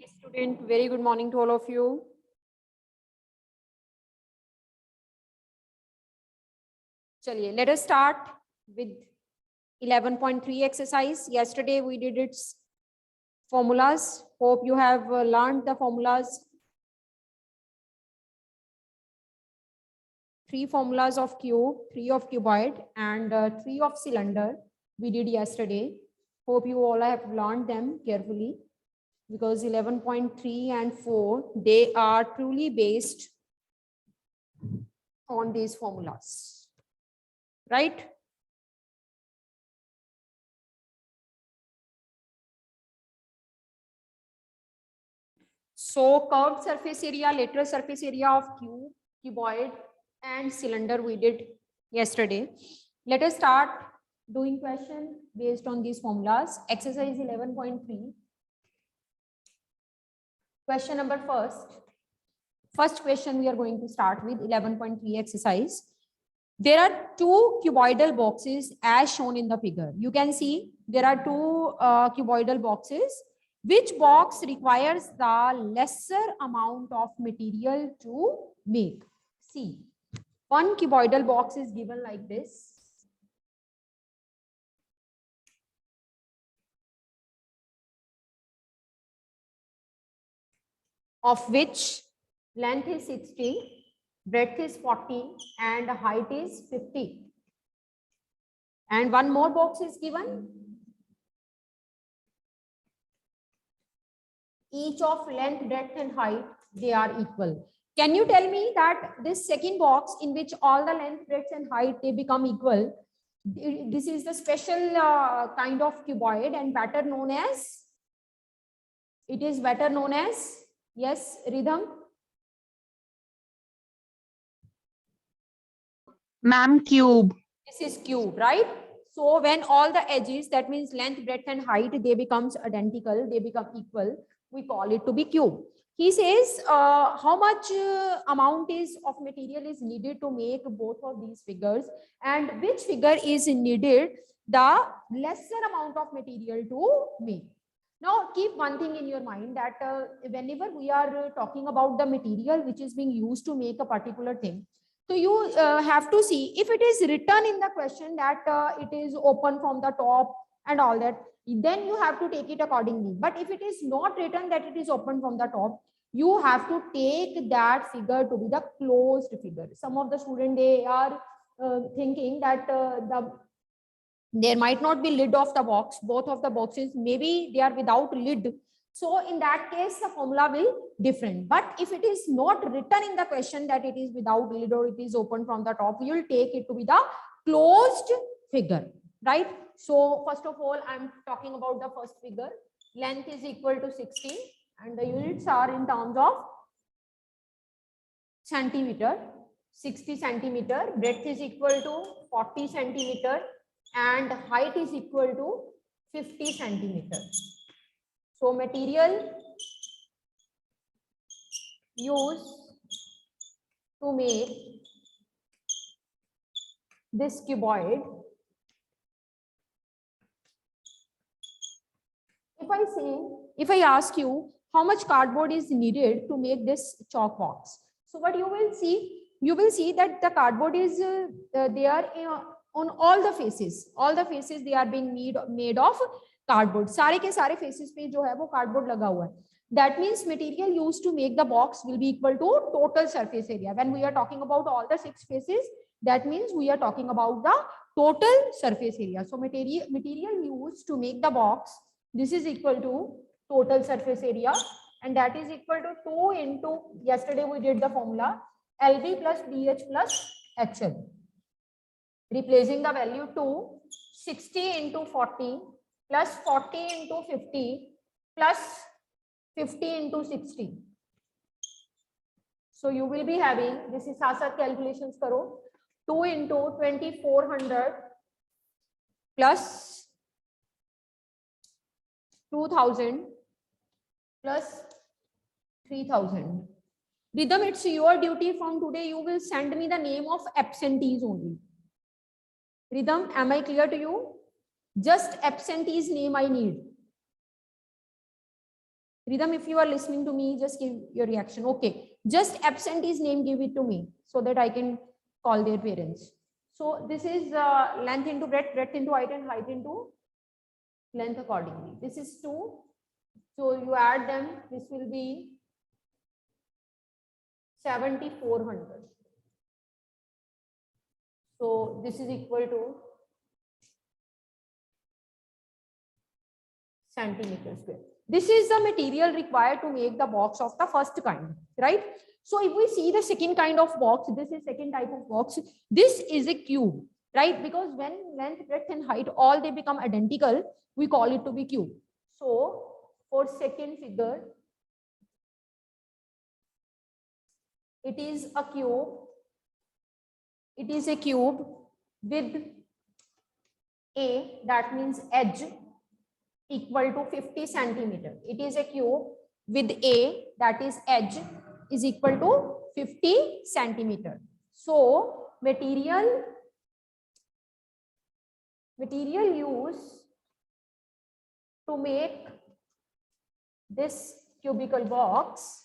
Student, very good morning to all of you. Chaliye, let us start with 11.3 exercise. Yesterday we did its formulas. Hope you have learned the formulas. 3 formulas of cube, 3 of cuboid, and 3 of cylinder we did yesterday. Hope you all have learned them carefully, because 11.3 and 4, they are truly based on these formulas, right? So curved surface area, lateral surface area of cube, cuboid, and cylinder we did yesterday. Let us start doing question based on these formulas. Exercise 11.3. Question number first question we are going to start with 11.3 exercise. There are 2 cuboidal boxes as shown in the figure. You can see there are 2 cuboidal boxes. Which box requires the lesser amount of material to make? See, one cuboidal box is given like this. Of which length is 60, breadth is 40, and height is 50. And one more box is given. Each of length, breadth, and height, they are equal. Can you tell me that this second box in which all the length, breadth, and height, they become equal? This is the special kind of cuboid and better known as, yes, Rhythm? Ma'am, cube. This is cube, right? So when all the edges, that means length, breadth, and height, they becomes identical, they become equal, we call it to be cube. He says how much amount is of material is needed to make both of these figures, and which figure is needed the lesser amount of material to make. Now keep one thing in your mind, that whenever we are talking about the material which is being used to make a particular thing, so you have to see if it is written in the question that it is open from the top and all that, then you have to take it accordingly. But if it is not written that it is open from the top, you have to take that figure to be the closed figure. Some of the students, they are thinking that there might not be lid of the box. Both of the boxes, maybe they are without lid. So in that case, the formula will different. But if it is not written in the question that it is without lid or it is open from the top, you will take it to be the closed figure, right? So first of all, I'm talking about the first figure. Length is equal to 60 and the units are in terms of centimeter. 60 centimeter, breadth is equal to 40 centimeter, and height is equal to 50 centimeter. So material used to make this cuboid, if I ask you how much cardboard is needed to make this chalk box, so what you will see that the cardboard is there on all the faces they are being made of cardboard. सारे के सारे faces पे जो है वो cardboard लगा हुआ है. That means material used to make the box will be equal to total surface area. When we are talking about all the 6 faces, that means we are talking about the total surface area. So material used to make the box, this is equal to total surface area, and that is equal to 2 into, yesterday we did the formula, LB plus BH plus HL. Replacing the value 2, 60 into 40 plus 40 into 50 plus 50 into 60. So you will be having, this is साथ calculations करो, 2 into 2400 plus 2000 plus 3000. Rhythm, it's your duty from today, you will send me the name of absentees only. Rhythm, am I clear to you? Just absentees name I need. Rhythm, if you are listening to me, just give your reaction. Okay, just absentee's name, give it to me so that I can call their parents. So this is length into breadth, breadth into height, and height into length accordingly. This is 2. So you add them, this will be 7,400. So this is equal to centimeter square. This is the material required to make the box of the first kind, right? So if we see the second kind of box, this is second type of box. This is a cube, right? Because when length, breadth, and height all they become identical, we call it to be cube. So for second figure, it is a cube. It is a cube with A, that means edge, equal to 50 centimeter. It is a cube with A, that is edge, is equal to 50 centimeter. So material used to make this cubical box,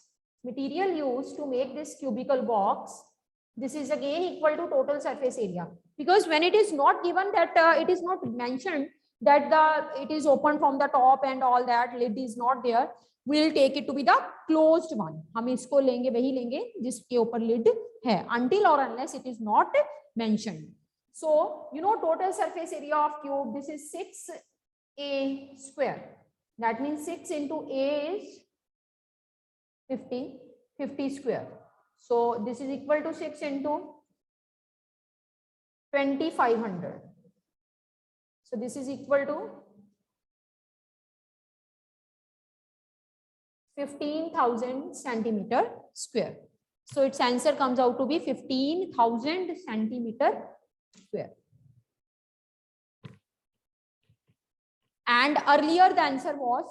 this is again equal to total surface area, because when it is not given that it is not mentioned that it is open from the top and all that, lid is not there, we will take it to be the closed one. हम इसको लेंगे, वही लेंगे जिसके ऊपर lid है, until or unless it is not mentioned. So you know total surface area of cube, this is 6a square. That means 6 into a is 50 square. So this is equal to 6 into 2,500. So this is equal to 15,000 centimeter square. So its answer comes out to be 15,000 centimeter square. And earlier the answer was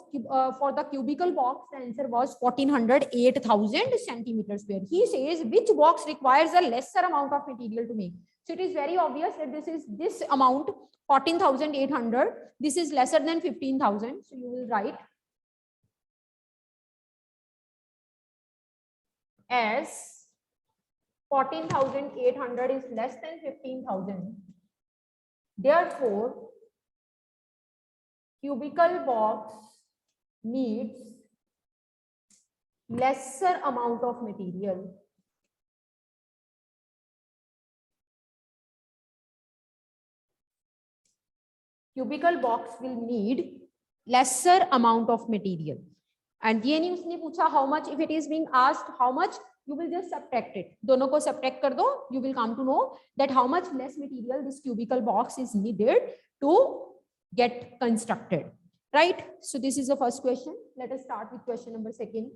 for the cubical box, the answer was 1,408,000 centimeter square. He says which box requires a lesser amount of material to make. So it is very obvious that this is this amount 14,800. This is lesser than 15,000. So you will write as 14,800 is less than 15,000. Therefore, cubical box needs lesser amount of material cubical box will need lesser amount of material. And ये नहीं उसने पूछा how much, if it is being asked how much, you will just subtract it. दोनों को subtract कर दो, you will come to know that how much less material this cubical box is needed to get constructed, right? So this is the first question. Let us start with question number 2.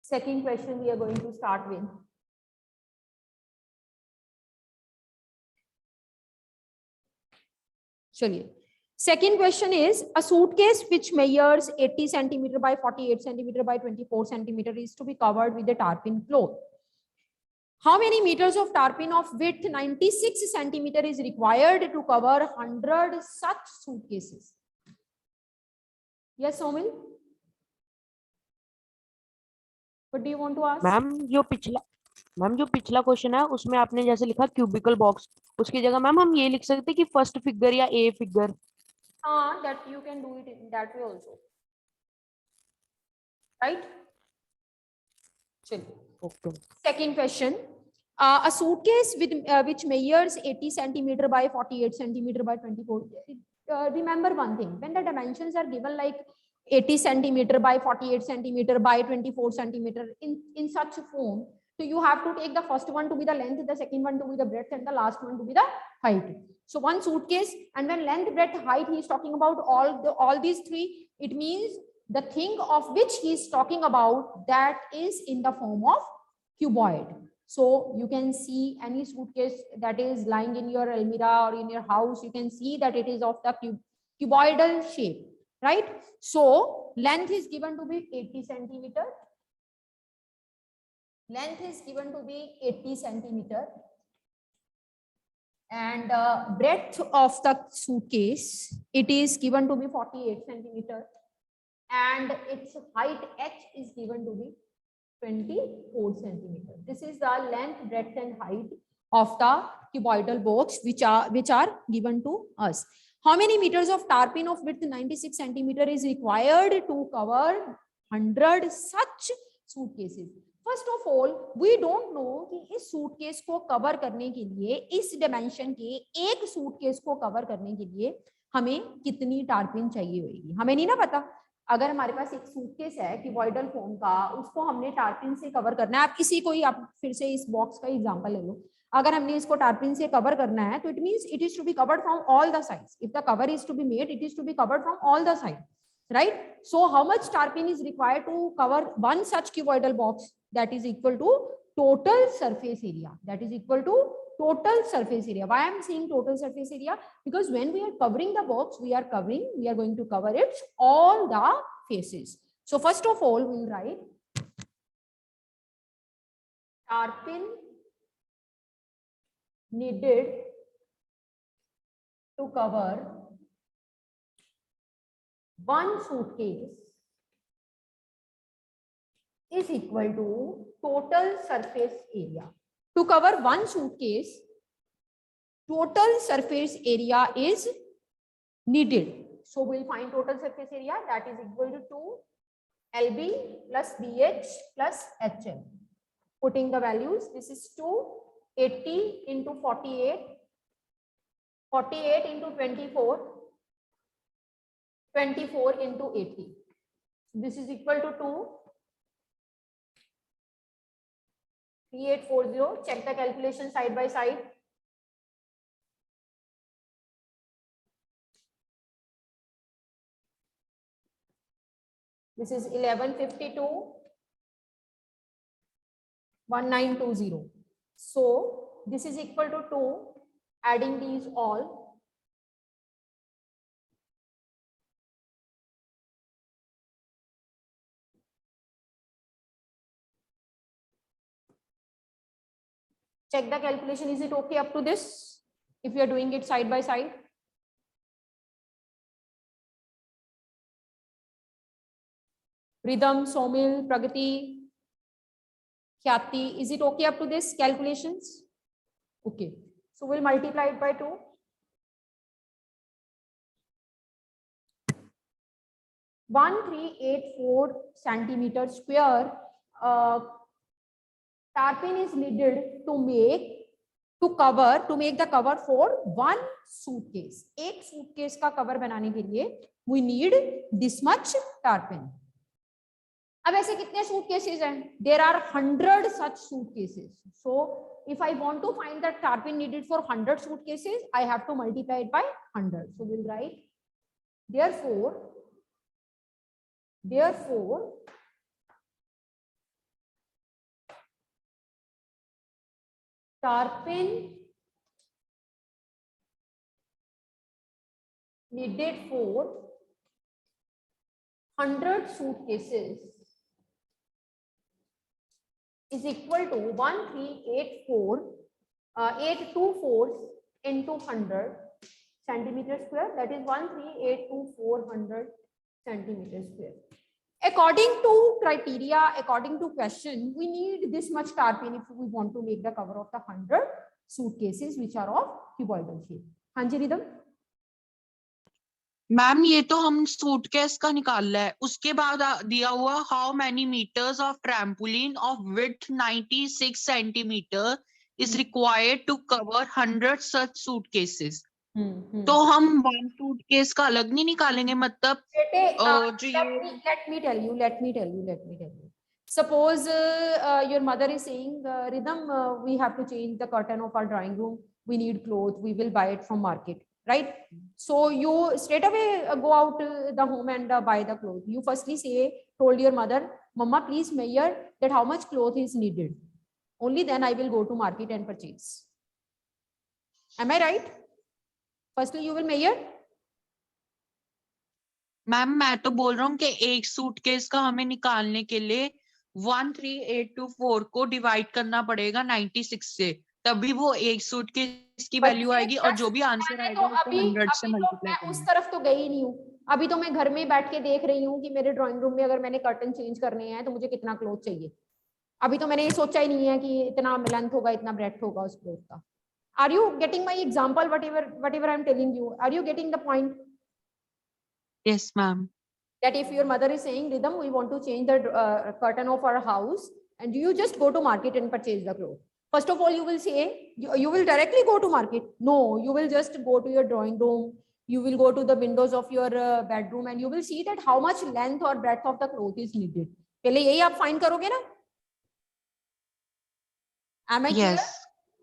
Second question we are going to start with. Chaliye. Second question is a suitcase which measures 80 centimeter by 48 centimeter by 24 centimeter is to be covered with a tarpaulin cloth. How many meters of tarpaulin of width 96 centimeter is required to cover 100 such suitcases? Yes, Somil? What do you want to ask? Ma'am जो पिछला question है उसमें आपने जैसे लिखा cubical box, उसकी जगह ma'am हम ये लिख सकते कि फर्स्ट फिगर या ए फिगर. हाँ, that you can do it in that way also, right? चलिए. Okay. Second question. A suitcase with which measures 80 centimeter by 48 centimeter by 24. Remember one thing, when the dimensions are given like 80 centimeter by 48 centimeter by 24 centimeter in such form, so you have to take the first one to be the length, the second one to be the breadth, and the last one to be the height. So one suitcase, and when length, breadth, height, he is talking about all these three, it means the thing of which he is talking about, that is in the form of cuboid. So you can see any suitcase that is lying in your almirah or in your house, you can see that it is of the cuboidal shape, right? So length is given to be 80 centimeter. Length is given to be 80 centimeter. and breadth of the suitcase, it is given to be 48 centimeter, and its height h is given to be 24 centimeter. This is the length, breadth and height of the cuboidal box which are given to us. How many meters of tarpaulin of width 96 centimeter is required to cover 100 such suitcases? First of all we don't know कि इस suitcase को cover करने के लिए, इस dimension के एक suitcase को कवर करने के लिए हमें कितनी टारपिन चाहिए होगी, हमें नहीं ना पता। अगर हमारे पास एक सूटकेस है क्यूबॉइडल फॉर्म का, उसको हमने टारपिन से कवर करना है, आप किसी कोई, आप फिर से इस बॉक्स का एग्जांपल ले लो, अगर हमने इसको टारपिन से कवर करना है तो it means it is to be covered from all the sides. If the cover is to be made, it is to be covered from all the side, right? So how much tarpaulin is required to cover one such cuboidal box? That is equal to total surface area. That is equal to total surface area. Why I am saying total surface area? Because when we are covering the box, we are going to cover its all the faces. So first of all, we will write tarpaulin needed to cover one suitcase is equal to total surface area. To cover one suitcase, total surface area is needed. So we'll find total surface area, that is equal to 2 LB plus BH plus HL. Putting the values, this is 280 into 48, 48 into 24, 24 into 80. This is equal to 2. 3840. Check the calculation side by side. This is 1152. 1920. So this is equal to 2. Adding these all. Check the calculation. Is it okay up to this? If you are doing it side by side. Rhythm, Somil, Pragati, Khyati, is it okay up to this calculations? Okay. So we'll multiply it by 2. (1384 centimeter square) tarpaulin is needed to make the cover for one suitcase. एक suitcase का cover बनाने के लिए we need this much tarpaulin. अब ऐसे कितने suitcases हैं? There are 100 such suitcases. So if I want to find the tarpaulin needed for 100 suitcases, I have to multiply it by 100. So we'll write therefore tarpaulin needed for 100 suitcases is equal to 824 into 100 centimeter square. That is 13824 centimeter square. According to criteria, according to question, we need this much tarpaulin if we want to make the cover of the 100 suitcases which are of cuboidal shape. हाँ जी rhythm. Ma'am ये तो हम suitcase का निकालना है, उसके बाद दिया हुआ how many metres of trampoline of width 96 centimetre is required to cover 100 such suitcases. तो हम वन सूटकेस का अलग नहीं निकालेंगे, मतलब let me tell you. Suppose your mother is saying, Rhythm, we have to change the curtain of our drawing room. We need clothes. We will buy it from market, right? So you straight away go out the home and buy the clothes. You firstly told your mother, Mama, please measure that how much cloth is needed. Only then I will go to market and purchase. Am I right? Firstly, you will measure. Ma'am मैं तो बोल रहा हूँ कि एक suitcase का हमें निकालने के लिए 13824 को डिवाइड करना पड़ेगा 96 से, तभी वो एक सूटकेस इसकी But वैल्यू ये आएगी और just जो भी आंसर मैंने आएगा तो उसको अभी 100 से अभी तो मल्टीप्लाई मैं उस करना। तरफ तो गई ही नहीं हूँ। अभी तो मैं घर में बैठ के देख रही हूँ कि मेरे ड्राइंग रूम में अगर मैंने कर्टन चेंज करने हैं तो मुझे कितना क्लोथ चाहिए। अभी तो मैंने ये सोचा ही नहीं है कि इतना लेंथ होगा, इतना ब्रेड्थ होगा उस क्लोथ का। Are you getting my example? whatever I'm telling you, are you getting the point? Yes, ma'am. That if your mother is saying, Rhythm, we want to change the curtain of our house, and you just go to market and purchase the clothes. First of all, you will say, you will directly go to market. No, you will just go to your drawing room. You will go to the windows of your bedroom and you will see that how much length or breadth of the cloth is needed. पहले यही आप find करोगे ना? Am I clear? Yes.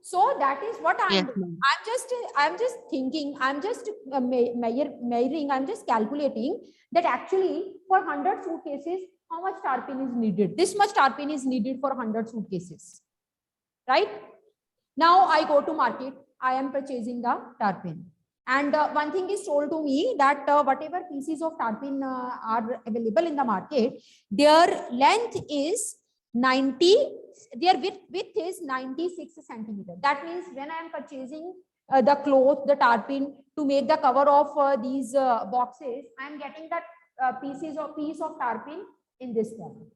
So that is what I am Yes, doing. ma'am. I'm just thinking, I'm just measuring, I'm just calculating that actually for 100 suitcases, how much tarpaulin is needed? This much tarpaulin is needed for 100 suitcases, right? Now I go to market, I am purchasing the tarpaulin. And one thing is told to me that whatever pieces of tarpaulin are available in the market, their length is 90, their width is 96 centimeter. That means when I am purchasing the cloth, the tarpaulin to make the cover of these boxes, I am getting that piece of tarpaulin in this form,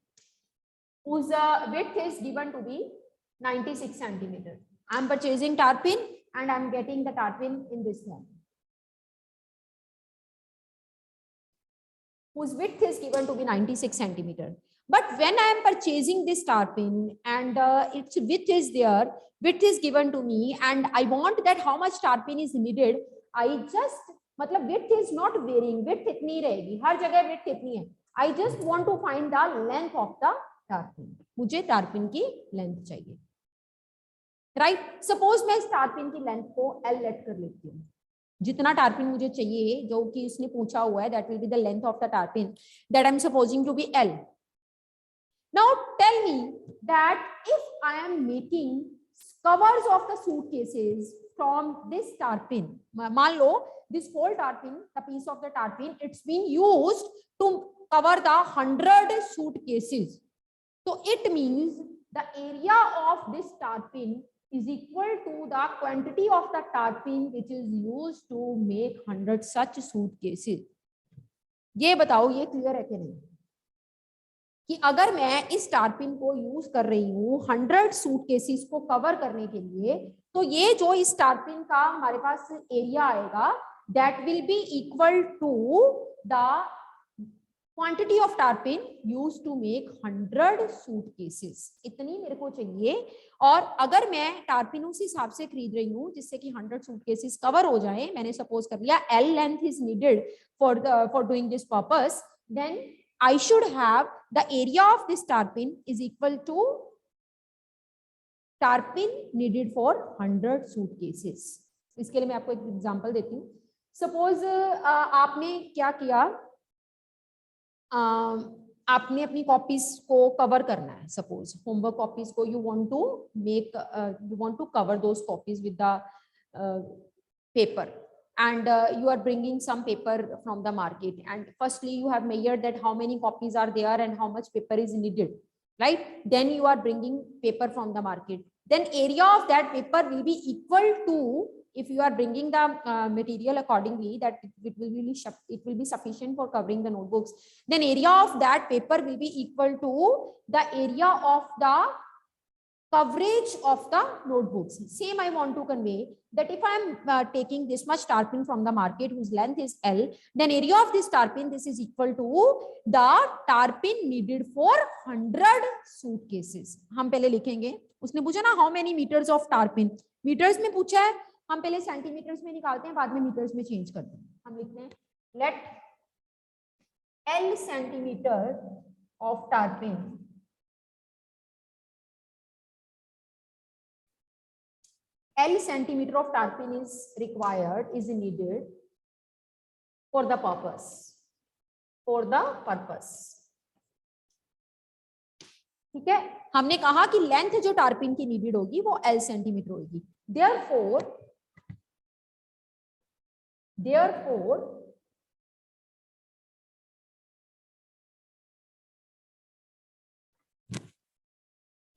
whose width is given to be 96 centimeter. I am purchasing tarpaulin and I am getting the tarpaulin in this form, whose width is given to be 96 centimeter. But when I am purchasing this tarpaulin and its width is there, width is given to me and I want that how much tarpaulin is needed, I just, मतलब width is not varying, width इतनी रहेगी, हर जगह width इतनी है. I just want to find the length of the tarpaulin. मुझे tarpaulin की length चाहिए. Right? Suppose मैं इस tarpaulin की length को L let कर लेती हूँ. जितना टार्पिन मुझे चाहिए जो कि उसने पूछा हुआ है, that will be the length of the tarpaulin that I'm supposing to be L. Now tell me that if I am making covers of the suitcases from this tarpaulin, मान लो this whole tarpaulin, the piece of the tarpaulin, it's been used to cover the 100 suitcases. So it means the area of this tarpaulin is equal to the quantity of the tarpaulin which is used to make 100 such suitcases. ये बताओ ये clear है कि नहीं कि अगर मैं इस टार्पिन को यूज कर रही हूँ 100 सूटकेसेस को कवर करने के लिए, तो ये जो इस टार्पिन का हमारे पास एरिया आएगा that will be equal to the quantity of tarpaulin used to make 100 suitcases. इतनी मेरे को चाहिए और अगर मैं टार्पिन उस हिसाब से खरीद रही हूँ जिससे कि 100 suitcases कवर हो जाए, मैंने सपोज कर लिया L length is needed for doing this purpose, then I should have the area of this tarpaulin is equal to tarpaulin needed for 100 suitcases. इसके लिए मैं आपको एक एग्जांपल देती हूँ. सपोज आपने क्या किया, आपने अपनी कॉपीज को कवर करना है. सपोज होमवर्क कॉपीज को you want to cover those copies with the paper and you are bringing some paper from the market, and firstly you have measured that how many copies are there and how much paper is needed, right? Then you are bringing paper from the market, then area of that paper will be equal to, if you are bringing the material accordingly that it will be sufficient for covering the notebooks, then area of that paper will be equal to the area of the coverage of the notebooks. Same I want to convey that if I am taking this much tarpaulin from the market whose length is L, then area of this tarpaulin, this is equal to the tarpaulin needed for 100 suitcases. हम पहले लिखेंगे, उसने पूछा ना how many meters of tarpaulin, meters में पूछा है, हम पहले सेंटीमीटर्स में निकालते हैं, बाद में मीटर्स में चेंज करते हैं. हम लिखते हैं let L centimeter of tarpaulin L centimeter of tarpaulin is required, is needed for the purpose. ठीक है, हमने कहा कि लेंथ जो टार्पिन की नीडेड होगी वो L सेंटीमीटर होगी. Therefore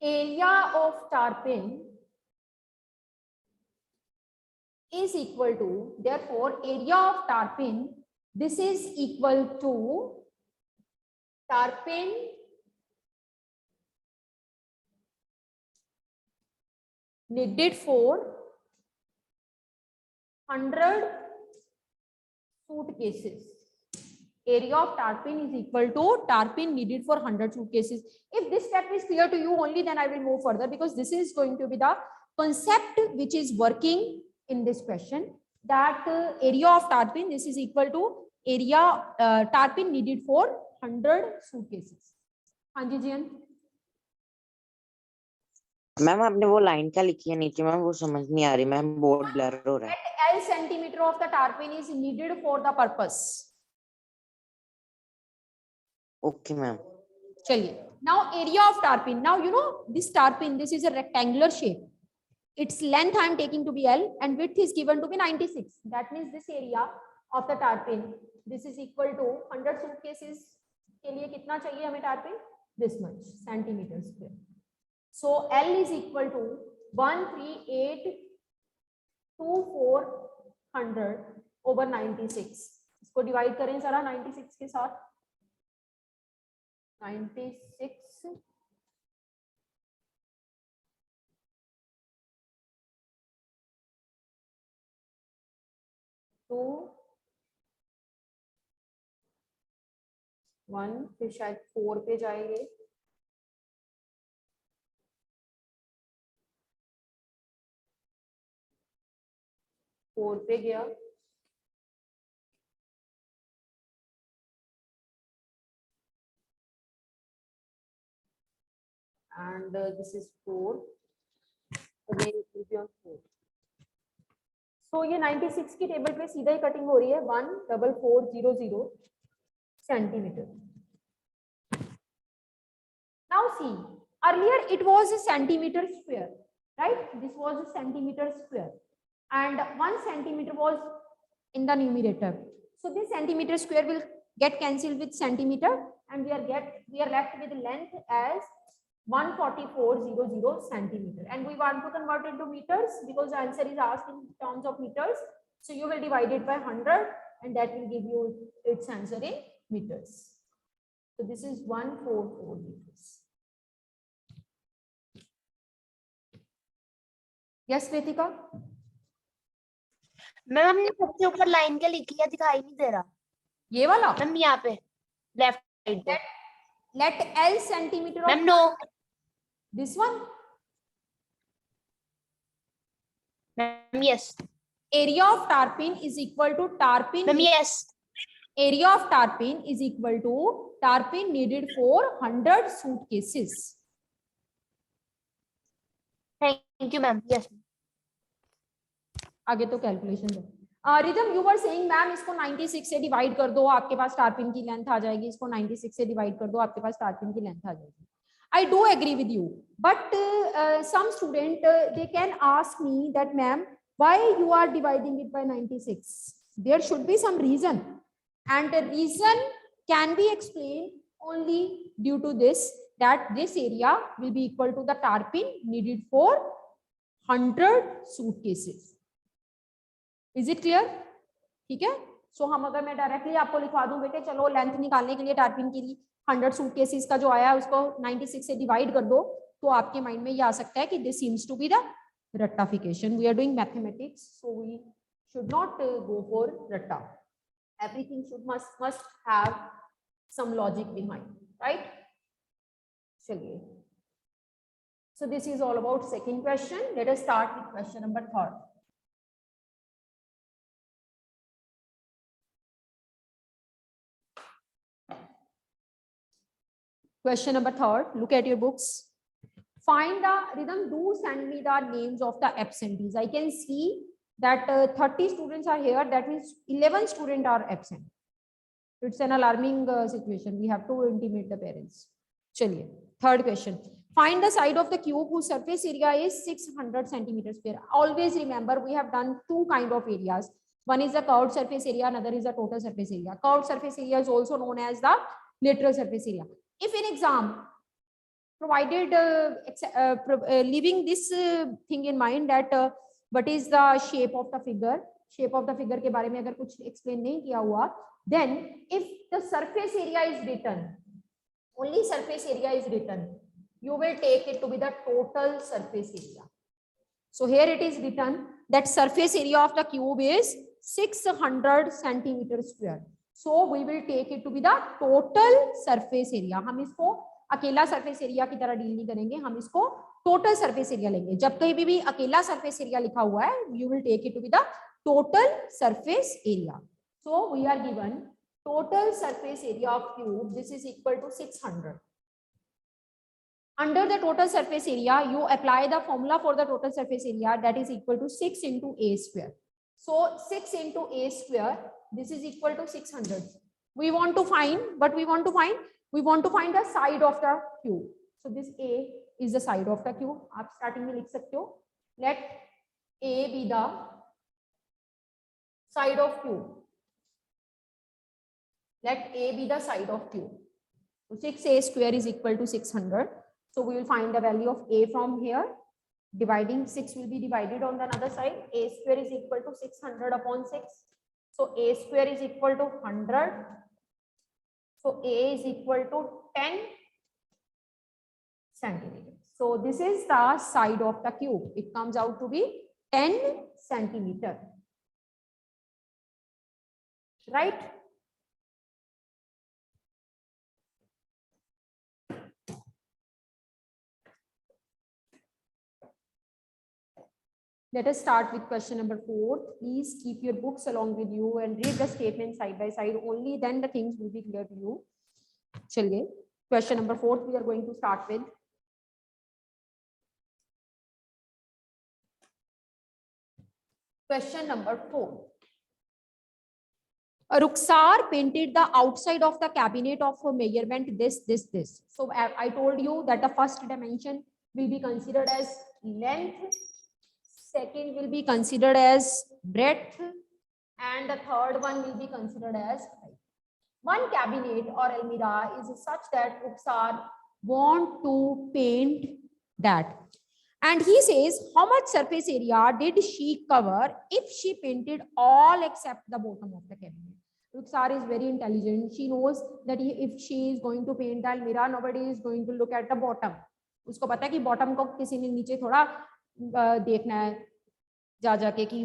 area of tarpaulin is equal to, therefore area of tarpin, this is equal to tarpin needed for 100 suitcases. Area of tarpin is equal to tarpin needed for 100 suitcases. If this step is clear to you only, then I will move further, because this is going to be the concept which is working in this question, that area of tarpin, this is equal to area tarpin needed for 100 suitcases. हाँ जी जियन, ma'am आपने वो line क्या लिखी है नीचे ma'am, वो समझ नहीं आ रही मैम, बोर्ड ब्लर हो रहा है. L centimeter of the tarpin is needed for the purpose. Okay ma'am. चलिए, now area of tarpin, now you know this tarpin, this is a rectangular shape, its length I am taking to be L and width is given to be 96. That means this area of the tarpin, this is equal to 100 suitcases के लिए कितना चाहिए हमें tarpin, this much centimeter square. So L is equal to 1382400 over 96. इसको divide करें जरा 96 के साथ, 96 2 1, फिर शायद 4 पे जाएंगे, फोर पे गया, and this is 4, again it will be on 4. So ये 96 की टेबल पे सीधा ही कटिंग हो रही है 14400 centimetre. Now see, earlier it was a centimeter square, right? This was a centimeter square, and 1 centimeter was in the numerator. So this centimeter square will get cancelled with centimeter, and we are left with length as 14400 centimeter, and we want to convert it to meters because the answer is asked in terms of meters. So you will divide it by 100, and that will give you its answer in meters. So this is 144 meters. Yes, Ritika? Ma'am हमने सबसे ऊपर line क्या लिखी है, दिखाई नहीं दे रहा. ये वाला? मैम यहाँ पे लेफ्ट साइड पे. Let L centimeter ma'am of no. this one. Ma'am yes. Area of tarpin is equal to tarpin. Ma'am yes. Area of tarpin is equal to tarpin needed for 100 suitcases. Thank you ma'am. Yes. आगे तो calculation है. Rhythm, you were saying ma'am इसको 96 से divide कर दो, आपके पास टार्पिन की length आ जाएगी. इसको 96 से डिवाइड कर दो, आपके पास टार्पिन की लेंथ आ जाएगी. I do agree with you, but some student they can ask me that ma'am, why you are dividing it by 96? There should be some reason, and the reason can be explained only due to this, that this area will be equal to the tarpin needed for 100 suitcases. Is it clear? ठीक है. सो हम अगर मैं directly आपको लिखवा दूं बेटे, चलो लेंथ निकालने के लिए टार्पिन की 100 सूटकेसेस का जो आया है उसको 96 से डिवाइड कर दो, तो आपके माइंड में ये आ सकता है कि this seems to be the rectification. We are doing mathematics, so we should not go for ratta. Everything must have some logic behind, right? चलिए. So this is all about second question. Let us start with question number 3. Question number 3, look at your books. Find the rhythm, do send me the names of the absentees. I can see that 30 students are here, that means 11 students are absent. It's an alarming situation. We have to intimate the parents. Chaliye. Third question. Find the side of the cube whose surface area is 600 centimeters square. Always remember, we have done two kind of areas. One is the curved surface area, another is the total surface area. Curved surface area is also known as the lateral surface area. If in exam, provided leaving this thing in mind that what is the shape of the figure. Shape of the figure के बारे में अगर कुछ explain नहीं किया हुआ, then if the surface area is written, only surface area is written, you will take it to be the total surface area. So here it is written that surface area of the cube is 600 centimeter square. So we will take it to be the total surface area. हम इसको अकेला surface area की तरह deal नहीं करेंगे, हम इसको total surface area लेंगे. जब कहीं भी अकेला surface area लिखा हुआ है, you will take it to be the total surface area. So we are given total surface area of cube. This is equal to 600. Under the total surface area, you apply the formula for the total surface area, that is equal to 6 into a square. So 6 into a square, this is equal to 600. We want to find, but we want to find the side of the cube. So this a is the side of the cube. आप starting में लिख सकते हो. Let a be the side of cube. Let a be the side of cube. So 6a square is equal to 600. So we will find the value of a from here. Dividing 6 will be divided on the other side. A square is equal to 600 upon 6. So a square is equal to 100. So a is equal to 10 centimeters. So this is the side of the cube. It comes out to be 10 centimeter. Right? Let us start with question number 4. Please keep your books along with you and read the statement side by side. Only then the things will be clear to you. Chaliye. Question number 4 we are going to start with. Question number 4. Rukhsar painted the outside of the cabinet of a measurement this. So I told you that the first dimension will be considered as length. Second will be considered as breadth, and the third one will be considered as height. One cabinet or almirah is such that Rukhsar want to paint that. And he says, how much surface area did she cover if she painted all except the bottom of the cabinet? Rukhsar is very intelligent. She knows that if she is going to paint the almirah, nobody is going to look at the bottom. उसको पता है कि bottom को किसी ने नीचे थोड़ा देखना है जा जाके कि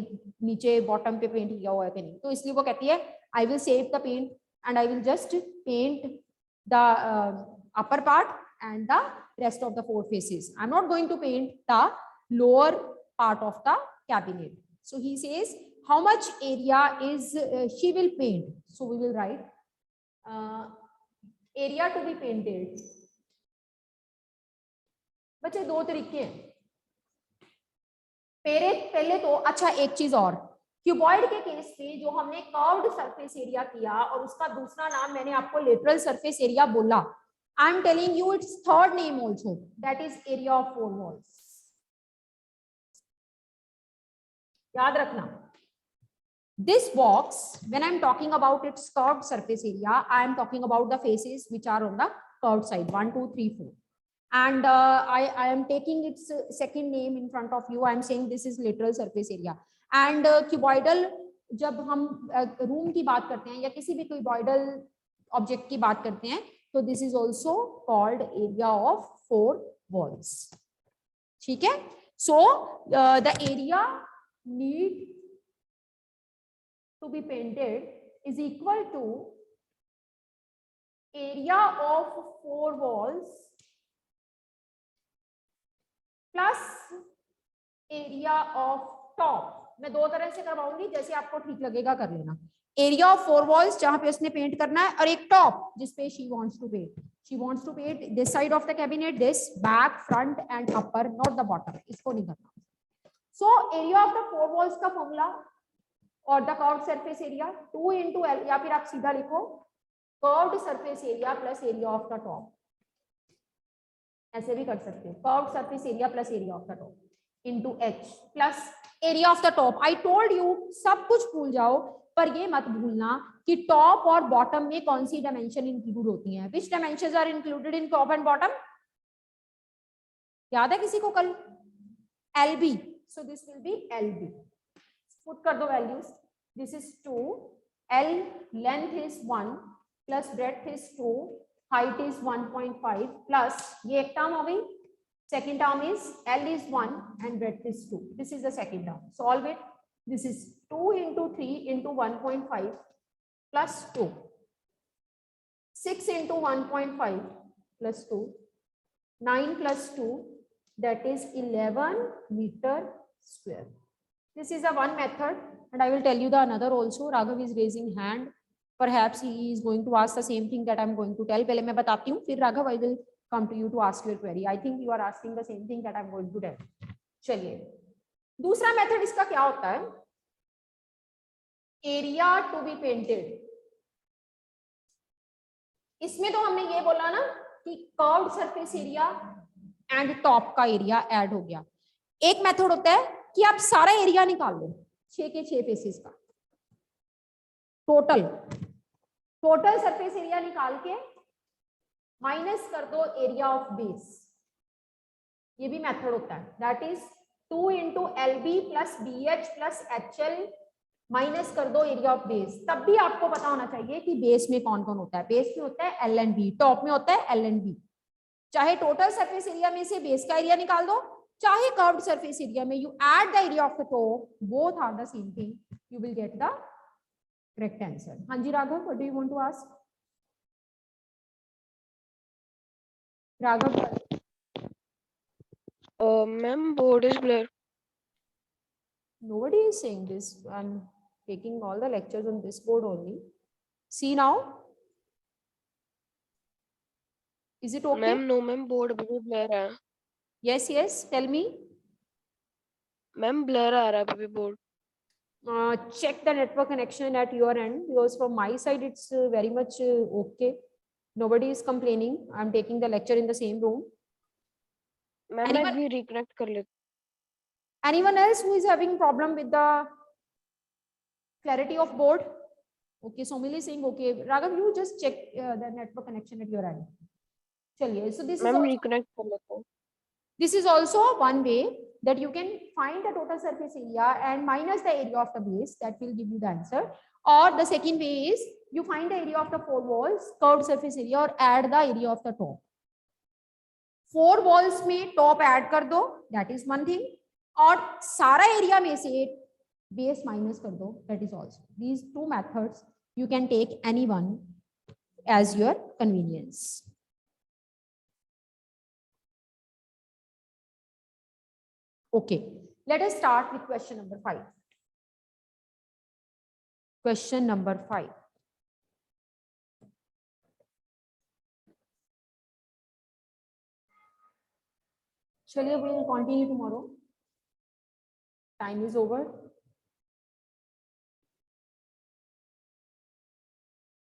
नीचे बॉटम पे पेंट किया हुआ है कि नहीं, तो इसलिए वो कहती है I will save the paint and I will just paint the upper part and the rest of the 4 faces. I am not going to paint the lower part of the cabinet. So he says how much area is she will paint. So we will write area to be painted. बच्चे दो तरीके हैं. पहले तो अच्छा एक चीज और, क्यूबॉइड के केस में जो हमने कर्व्ड सरफेस एरिया किया और उसका दूसरा नाम मैंने आपको लेटरल सरफेस एरिया बोला. I am telling you it's third name also, that is area of 4 walls. याद रखना, this box when I am talking about its curved surface area, I am talking about the faces which are on the curved side 1 2 3 4. And I am taking its second name in front of you. I am saying this is lateral surface area. And cuboidal, जब हम room की बात करते हैं या किसी भी cuboidal object की बात करते हैं, तो this is also called area of 4 walls. ठीक है? So the area need to be painted is equal to area of 4 walls plus area of top. मैं दो तरह से करवाऊंगी, जैसे आपको ठीक लगेगा कर लेना. एरिया ऑफ 4 वॉल्स जहां पे उसने पेंट करना है, और एक टॉप जिसपे she wants to paint. She wants to paint this side of the cabinet, this back, front and upper, not the bottom. इसको नहीं करना. So area of the 4 walls का फॉर्मूला और the curved surface area 2 into L, या फिर आप सीधा लिखो curved surface area plus area of the top. ऐसे भी कर सकते हो, curved surface area plus area of the top into H plus area of the top. I told you सब कुछ भूल जाओ, पर ये मत भूलना कि टॉप और बॉटम में कौन सी डायमेंशन इंक्लूड होती हैं. Which dimensions are included in top and bottom? याद है किसी को कल? LB. so this will be LB. Put कर दो values. This is 2. L length is 1 plus breadth is 2. Height is 1.5 plus ये एक term हो गई. Second term is L is 1 and breadth is 2. This is the second term. Solve it. This is 2 into 3 into 1.5 plus 2. 6 into 1.5 plus 2. 9 plus 2, that is 11 meter square. This is the one method, and I will tell you the another also. Raghav is raising hand. Perhaps he is going to ask the same thing that I am going to tell. पहले मैं बताती हूँ, फिर Raghav I will come to you to ask your query. I think you are asking the same thing that I am going to tell. चलिए, दूसरा method इसका क्या होता है? Area to be painted. इसमें तो हमने ये बोला ना कि curved surface area and top का एरिया ऐड हो गया. एक मेथड होता है कि आप सारा एरिया निकाल लो 6 के 6 फेसेस का, टोटल सरफेस एरिया निकाल के माइनस कर दो एरिया ऑफ बेस. ये भी मेथड होता है. That is 2 into LB plus BH plus HL minus कर दो एरिया ऑफ बेस. तब भी आपको पता होना चाहिए कि बेस में कौन कौन होता है. बेस में होता है L and B, टॉप में होता है L and B. चाहे टोटल सरफेस एरिया में से बेस का एरिया निकाल दो, चाहे कर्व्ड सरफेस एरिया में you add the area of the top, both are the same thing, you will get the correct answer. हाँ जी Raghav, what do you want to ask? Raghav, Ma'am, board is blur. nobody is saying this. I'm taking all the lectures on this board only. See now, is it okay? Ma'am, no, ma'am, board अभी भी blur है. Yes, yes, tell me. Ma'am, blur आ रहा है अभी भी board. Check the network connection at your end, because from my side it's very much okay. Nobody is complaining. I'm taking the lecture in the same room. Ma'am, Anyone- मैं भी reconnect कर लेती. Anyone else who is having problem with the clarity of board? Okay, Somil is saying okay. Raghav, you just check the network connection at your end. चलिए, so this is Ma'am, also, reconnect कर लेता हूँ. this is also one way that you can find the total surface area and minus the area of the base. That will give you the answer. Or the second way is you find the area of the 4 walls, curved surface area, or add the area of the top. 4 walls में top add कर दो, that is one thing. और सारा area में से base minus कर दो, that is also. These two methods you can take any one as your convenience. Okay, let us start with question number 5. Question number 5. Chaliye, we will continue tomorrow. Time is over.